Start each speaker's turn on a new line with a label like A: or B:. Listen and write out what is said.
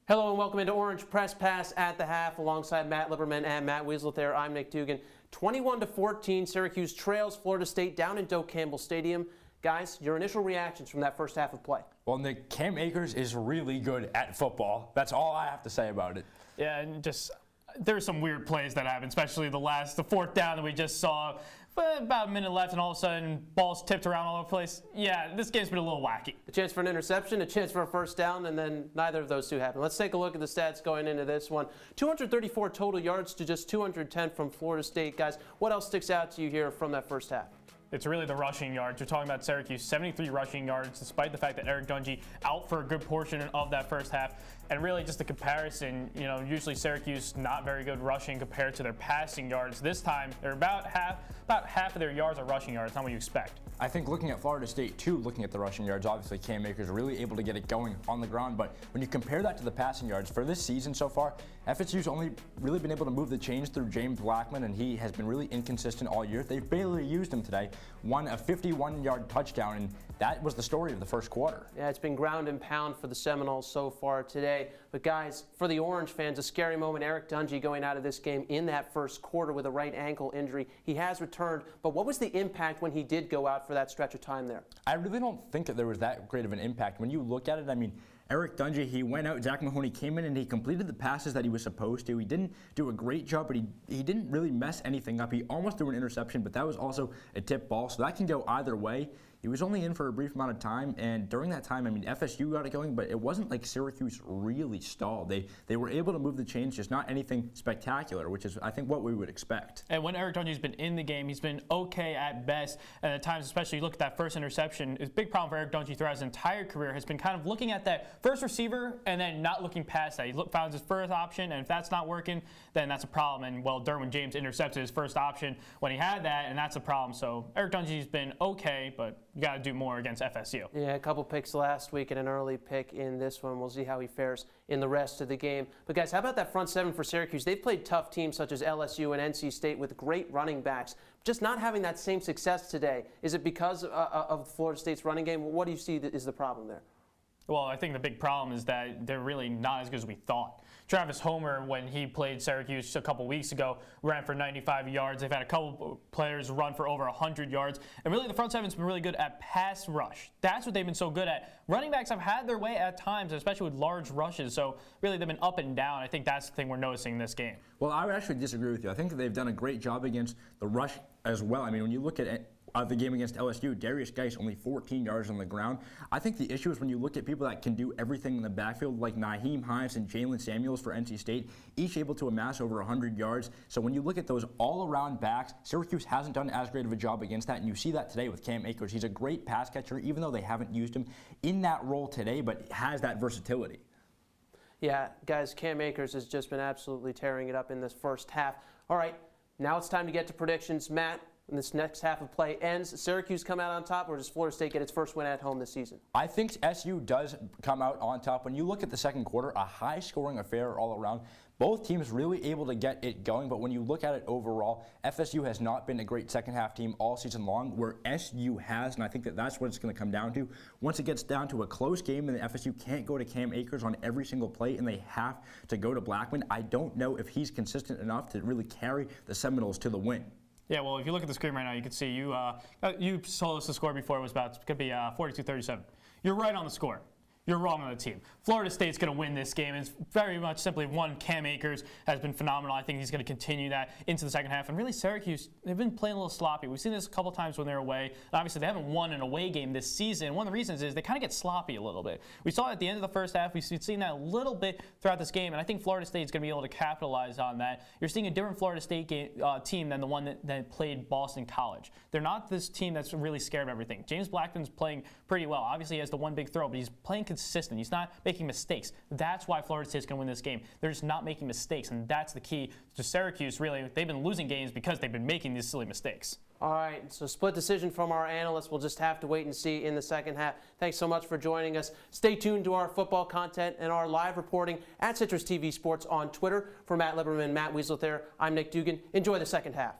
A: Hello and welcome into Orange Press Pass at the half alongside Matt Liberman and Matt Wieselthier. I'm Nick Dugan. 21-14, Syracuse trails Florida State down in Doak Campbell Stadium. Guys, your initial reactions from that first half of play?
B: Well, Nick, Cam Akers is really good at football. That's all I have to say about it.
C: Yeah, and just there's some weird plays that happen, especially the fourth down that we just saw. About a minute left, and all of a sudden, balls tipped around all over the place. Yeah, this game's been a little wacky.
A: A chance for an interception, a chance for a first down, and then neither of those two happened. Let's take a look at the stats going into this one. 234 total yards to just 210 from Florida State. Guys, what else sticks out to you here from that first half?
C: It's really the rushing yards. You're talking about Syracuse, 73 rushing yards, despite the fact that Eric Dungey out for a good portion of that first half. And really just the comparison, usually Syracuse not very good rushing compared to their passing yards. This time, they're about half of their yards are rushing yards, not what you expect.
B: I think looking at Florida State, too, looking at the rushing yards, obviously Cam Akers really able to get it going on the ground. But when you compare that to the passing yards, for this season so far, FSU's only really been able to move the chains through James Blackman, and he has been really inconsistent all year. They've barely used him today. Won a 51-yard touchdown, and that was the story of the first quarter.
A: Yeah, it's been ground and pound for the Seminoles so far today. But guys, for the Orange fans, a scary moment. Eric Dungey going out of this game in that first quarter with a right ankle injury. He has returned, but what was the impact when he did go out for that stretch of time there?
B: I really don't think that there was that great of an impact. When you look at it, I mean, Eric Dungey, he went out, Zach Mahoney came in, and he completed the passes that he was supposed to. He didn't do a great job, but he didn't really mess anything up. He almost threw an interception, but that was also a tip ball, so that can go either way. He was only in for a brief amount of time, and during that time, I mean, FSU got it going, but it wasn't like Syracuse really stalled. They were able to move the chains, just not anything spectacular, which is, I think, what we would expect.
C: And when Eric Dungey's been in the game, he's been okay at best. And at times, especially you look at that first interception, his big problem for Eric Dungey throughout his entire career has been kind of looking at that first receiver and then not looking past that. He found his first option, and if that's not working, then that's a problem. And, well, Derwin James intercepted his first option when he had that, and that's a problem. So Eric Dungey's been okay, but you got to do more against FSU.
A: Yeah, a couple picks last week and an early pick in this one. We'll see how he fares in the rest of the game. But guys, how about that front seven for Syracuse? They've played tough teams such as LSU and NC State with great running backs. Just not having that same success today. Is it because of Florida State's running game? What do you see is the problem there?
C: Well, I think the big problem is that they're really not as good as we thought. Travis Homer, when he played Syracuse a couple weeks ago, ran for 95 yards. They've had a couple players run for over 100 yards. And really, the front seven's been really good at pass rush. That's what they've been so good at. Running backs have had their way at times, especially with large rushes. So really, they've been up and down. I think that's the thing we're noticing in this game.
B: Well, I would actually disagree with you. I think that they've done a great job against the rush as well. I mean, when you look at the game against LSU, Darius Geis only 14 yards on the ground. I think the issue is when you look at people that can do everything in the backfield, like Naheem Hines and Jalen Samuels for NC State, each able to amass over 100 yards. So when you look at those all-around backs, Syracuse hasn't done as great of a job against that, and you see that today with Cam Akers. He's a great pass catcher, even though they haven't used him in that role today, but has that versatility.
A: Yeah, guys, Cam Akers has just been absolutely tearing it up in this first half. All right, now it's time to get to predictions. Matt, when this next half of play ends, Syracuse come out on top, or does Florida State get its first win at home this season?
B: I think SU does come out on top. When you look at the second quarter, a high-scoring affair all around. Both teams really able to get it going, but when you look at it overall, FSU has not been a great second-half team all season long, where SU has, and I think that that's what it's going to come down to. Once it gets down to a close game and the FSU can't go to Cam Akers on every single play and they have to go to Blackman, I don't know if he's consistent enough to really carry the Seminoles to the win.
C: Yeah, well, if you look at the screen right now, you can see you told us the score before. It could be 42-37. You're right on the score. You're wrong on the team. Florida State's going to win this game. It's very much simply one. Cam Akers has been phenomenal. I think he's going to continue that into the second half. And really, Syracuse, they've been playing a little sloppy. We've seen this a couple times when they're away. And obviously, they haven't won an away game this season. One of the reasons is they kind of get sloppy a little bit. We saw it at the end of the first half. We've seen that a little bit throughout this game. And I think Florida State's going to be able to capitalize on that. You're seeing a different Florida State team than the one that played Boston College. They're not this team that's really scared of everything. James Blackman's playing pretty well. Obviously, he has the one big throw, but he's playing consistent. He's not making mistakes. That's why Florida State's going to win this game. They're just not making mistakes, and that's the key to Syracuse. Really, they've been losing games because they've been making these silly mistakes.
A: All right, so split decision from our analysts. We'll just have to wait and see in the second half. Thanks so much for joining us. Stay tuned to our football content and our live reporting at CitrusTV Sports on Twitter. For Matt Liberman and Matt Wieselthier, I'm Nick Dugan. Enjoy the second half.